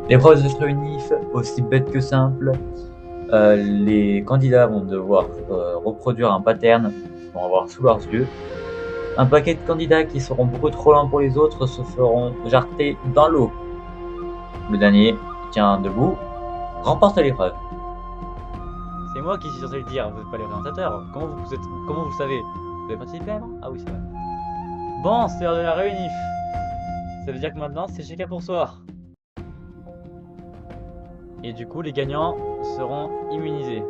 L'épreuve se réunit aussi bête que simple. Les candidats vont devoir reproduire un pattern qu'ils vont avoir sous leurs yeux. Un paquet de candidats qui seront beaucoup trop lents pour les autres se feront jarter dans l'eau. Le dernier, qui tient debout, remporte l'épreuve. C'est moi qui suis censé le dire, vous n'êtes pas les présentateurs. Comment vous le savez? Vous avez participé avant? Ah oui, c'est vrai. Bon, c'est l'heure de la réunif. Ça veut dire que maintenant, c'est chacun pour soi. Et du coup, les gagnants seront immunisés.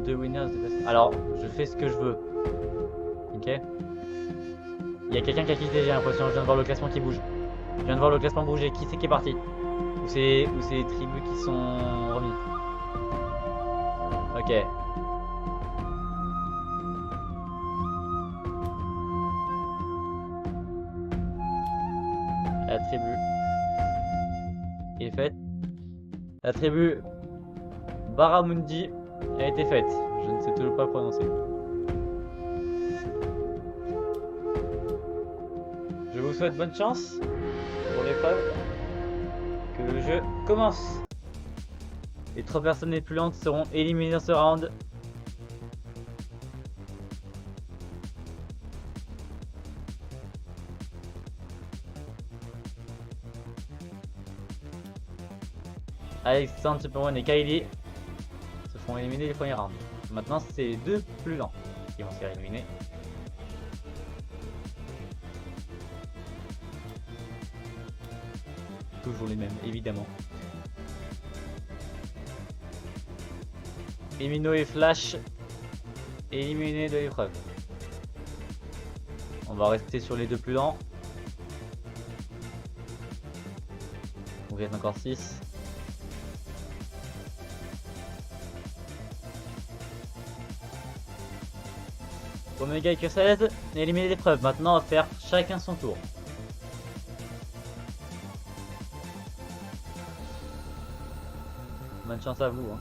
2 winners de best. Alors, je fais ce que je veux. Ok? Il y a quelqu'un qui a quitté, j'ai l'impression. Je viens de voir le classement qui bouge. Je viens de voir le classement bouger. Qui c'est qui est parti? Ou c'est les tribus qui sont remis? Ok. La tribu est faite. La tribu Baramundi a été faite. Je ne sais toujours pas prononcer. Je vous souhaite bonne chance pour l'épreuve. Que le jeu commence. Les 3 personnes les plus lentes seront éliminées dans ce round. Alexandre, Superman et Kylie se font éliminer les premiers rounds. Maintenant, c'est les 2 plus lents qui vont se faire éliminer. Toujours les mêmes, évidemment. Emino et Flash éliminés de l'épreuve. On va rester sur les 2 plus lents. Vous êtes encore 6. Omega et Q16 éliminer l'épreuve. Maintenant, on va faire chacun son tour. Bonne chance à vous. Hein.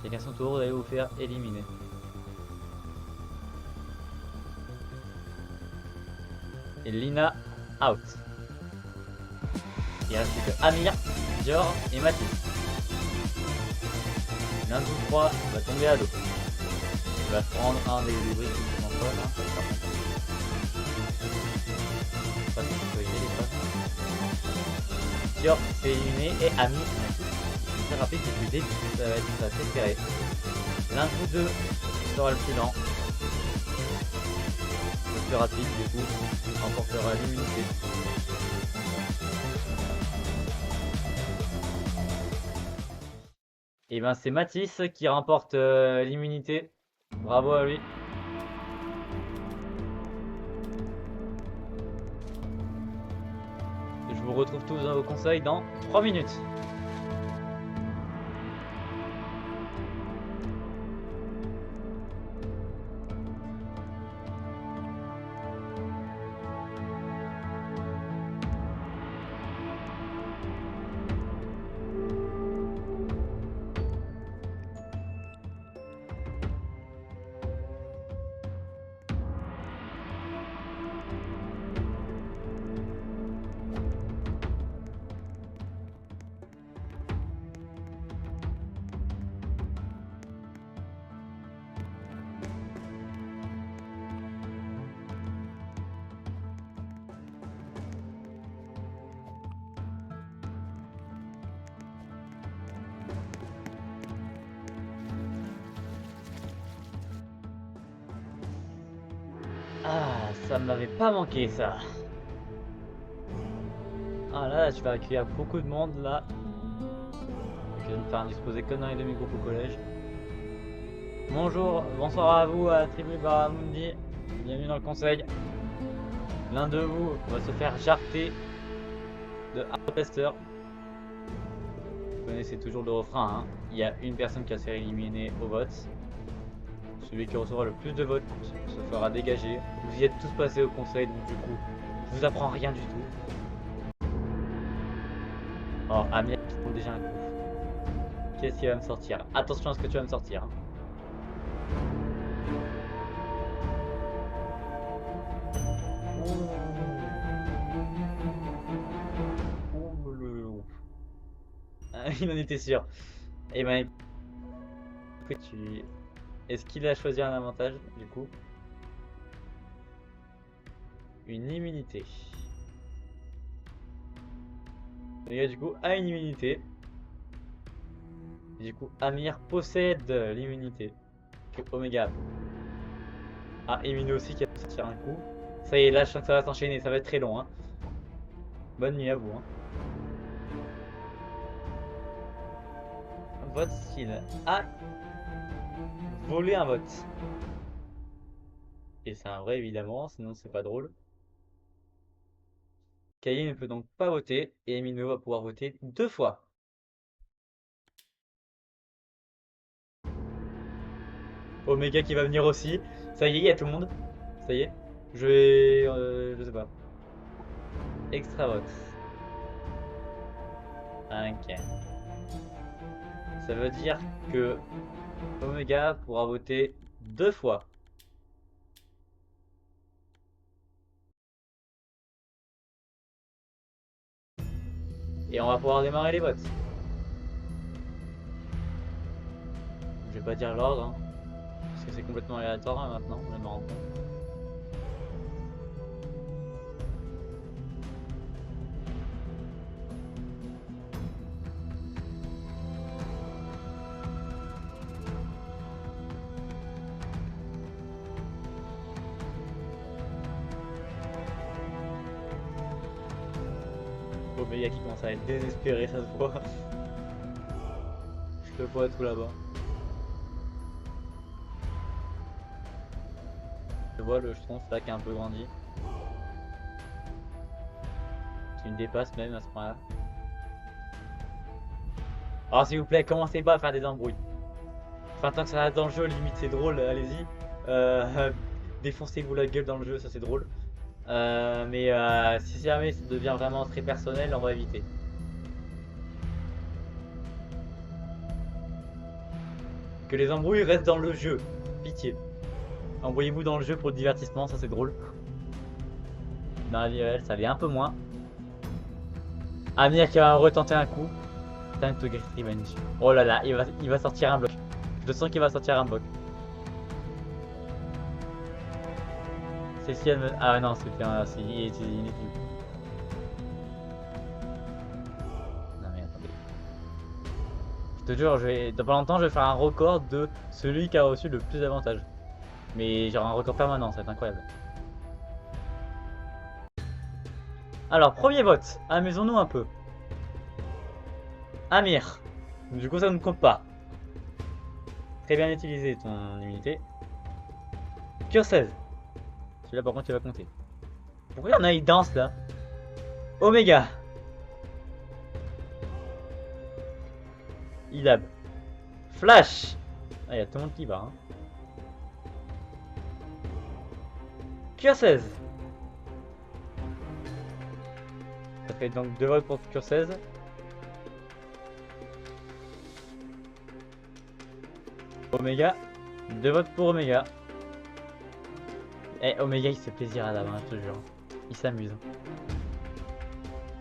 Chacun son tour, vous allez vous faire éliminer. Et Lina out. Il reste plus que Amir, Dior et Mathis. L'un de vous trois va tomber à l'eau. Il va prendre un des briques qui sont folles. Hein, pas de sécurité les potes. Dior s'est éliminé et Amir c'est très rapide depuis le début. Ça va être assez serré. L'un de vous deux sera le plus lent. Le plus rapide du coup remportera l'immunité. Et ben c'est Mathis qui remporte l'immunité. Bravo à lui. Je vous retrouve tous dans vos conseils dans 3 minutes. Ah, ça m'avait pas manqué ça. Ah là, je vais accueillir beaucoup de monde là. Je viens de faire un exposé conneries de mes groupes au collège. Bonjour, bonsoir à vous à la tribu Baramundi. Bienvenue dans le conseil. L'un de vous va se faire jarter de Harvester. Vous connaissez toujours le refrain, hein. Il y a une personne qui va se faire éliminer au vote. Celui qui recevra le plus de votes se fera dégager. Vous y êtes tous passés au conseil, donc du coup, je vous apprends rien du tout. Oh, Amir qui prend déjà un coup. Qu'est-ce qu'il va me sortir? Attention à ce que tu vas me sortir. Hein. Il en était sûr. Et ben, écoute, est-ce qu'il a choisi un avantage, du coup? Une immunité. Omega, du coup, a une immunité. Du coup, Amir possède l'immunité que Omega a. Et Mino aussi qui va sortir un coup. Ça y est, là, je sens que ça va s'enchaîner, ça va être très long. Hein. Bonne nuit à vous. Hein. Vote s'il a volé un vote. Et c'est un vrai, évidemment, sinon c'est pas drôle. Kaye ne peut donc pas voter, et Mino va pouvoir voter 2 fois. Omega qui va venir aussi. Ça y est, il y a tout le monde. Ça y est. Je vais... je sais pas. Extra vote. Ok. Ça veut dire que Omega pourra voter 2 fois. Et on va pouvoir démarrer les votes. Je vais pas dire l'ordre, hein, parce que c'est complètement aléatoire hein, maintenant, je me rends compte. Omega qui commence à être désespéré, ça se voit. Je le vois tout là-bas. Je vois le schtroumpf là qui a un peu grandi. Qui me dépasse même à ce point-là. Alors s'il vous plaît, commencez pas à faire des embrouilles. Enfin tant que ça reste dans le jeu, limite c'est drôle, allez-y. Défoncez-vous la gueule dans le jeu, ça c'est drôle. Mais si jamais ça devient vraiment très personnel, on va éviter. Que les embrouilles restent dans le jeu. Pitié. Envoyez-vous dans le jeu pour le divertissement, ça c'est drôle. Dans la vie réelle, ça l'est un peu moins. Amir qui va retenter un coup. Time to get revenge. Oh là là, il va sortir un bloc. Je sens qu'il va sortir un bloc. C'est si elle me... Ah non, c'était un... il est plus. Non mais attendez. Je te jure, dans pas longtemps, je vais faire un record de celui qui a reçu le plus d'avantages. Mais genre un record permanent, ça va être incroyable. Alors, premier vote. Amusons-nous un peu. Amir. Du coup, ça ne compte pas. Très bien utilisé ton immunité. Cure 16. Celui-là, par contre, il va compter. Pourquoi il y en a, ils dansent là? Omega. Ilab. Flash. Ah, il y a tout le monde qui va. Hein. Cure 16. Ça fait donc 2 votes pour Cure 16. Omega. 2 votes pour Omega. Eh, Omega il se fait plaisir à la main, je te jure. Il s'amuse.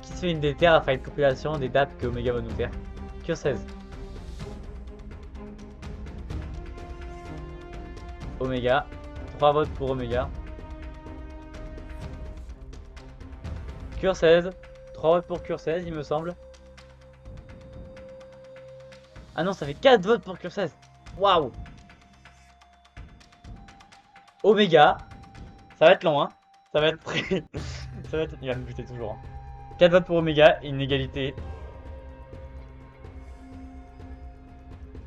Qui se fait une déterre à faire une compilation des dates que Omega va nous faire? Cure 16. Omega. 3 votes pour Omega. Cure 16. 3 votes pour Cure 16, il me semble. Ah non, ça fait 4 votes pour Cure 16. Waouh! Omega. Ça va être long, hein. Ça va être très... ça va être... Il va me buter toujours. Hein. 4 votes pour Omega, une égalité.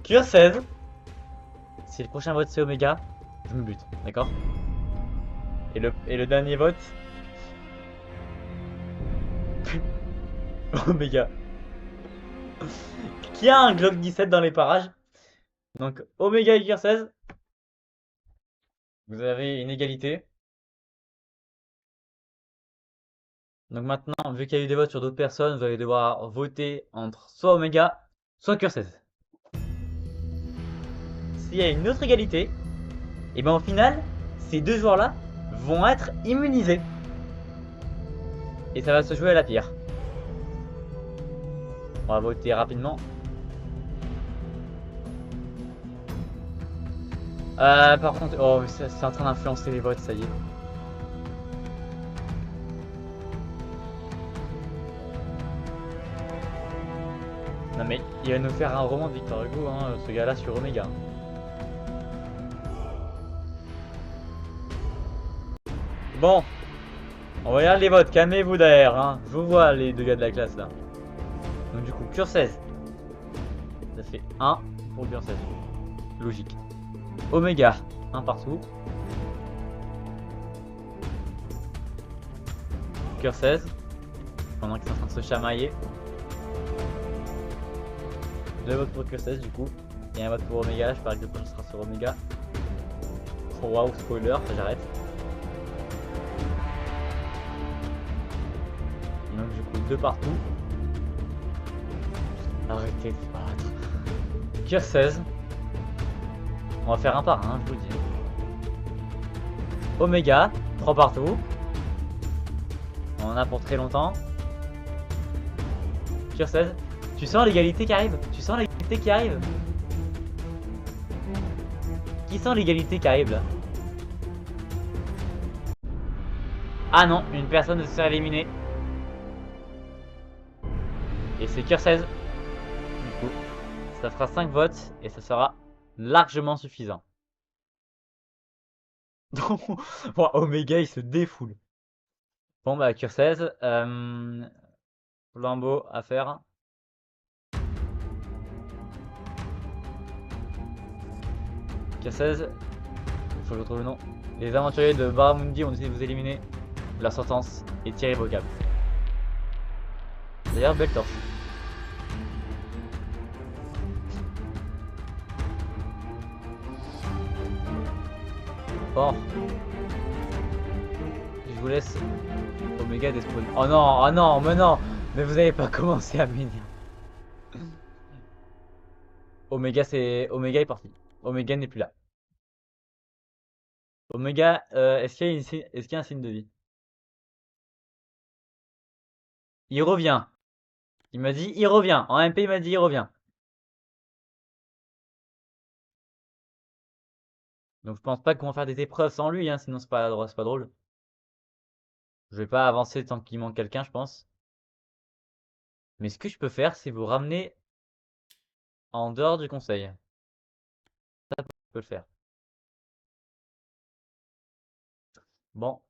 Cure 16. Si le prochain vote c'est Omega, je me bute, d'accord? Et le dernier vote... Omega. Qui a un Glock 17 dans les parages? Donc Omega et Cure 16. Vous avez une égalité. Donc maintenant, vu qu'il y a eu des votes sur d'autres personnes, vous allez devoir voter entre soit Omega, soit Cure 16. S'il y a une autre égalité, et ben au final, ces deux joueurs-là vont être immunisés. Et ça va se jouer à la pire. On va voter rapidement. Par contre, oh, c'est en train d'influencer les votes, ça y est. Non mais il va nous faire un roman de Victor Hugo, hein, ce gars-là sur Omega. Bon, on regarde les votes, calmez-vous d'ailleurs, hein. Je vous vois les deux gars de la classe là. Donc du coup, Cure 16. Ça fait 1 pour Cure 16. Logique. Omega, 1 partout. Cure 16. Pendant qu'ils sont en train de se chamailler. 2 votes pour Cure 16 du coup. Et un vote pour Omega, je parie que le prochain sera sur Omega. Oh waouh, spoiler, j'arrête. Donc du coup, 2 partout. Arrêtez de se battre. Cure 16. On va faire un par un, je vous le dis. Omega, 3 partout. On en a pour très longtemps. Cure 16. Tu sens l'égalité qui arrive? Tu sens l'égalité qui arrive? Qui sent l'égalité qui arrive là? Ah non, une personne de se faire éliminer. Et c'est Cure 16. Du coup, ça fera 5 votes et ça sera largement suffisant. Bon, Omega il se défoule. Bon bah Cure 16. Flambeau à faire. Cure 16. Il faut que je retrouve le nom. Les aventuriers de Baramundi ont décidé de vous éliminer. Leur sentence est irrévocable. D'ailleurs, belle torche. Bon. Je vous laisse Omega despawn. Oh non, oh non, mais non. Mais vous avez pas commencé à m'énerver. Omega c'est... Omega est parti. Omega n'est plus là. Omega, est-ce qu'il y a est-ce qu'il y a un signe de vie? Il revient. Il m'a dit il revient. En MP il m'a dit il revient. Donc je pense pas qu'on va faire des épreuves sans lui, hein, sinon c'est pas drôle. Je vais pas avancer tant qu'il manque quelqu'un, je pense. Mais ce que je peux faire, c'est vous ramener en dehors du conseil. Ça, je peux le faire. Bon,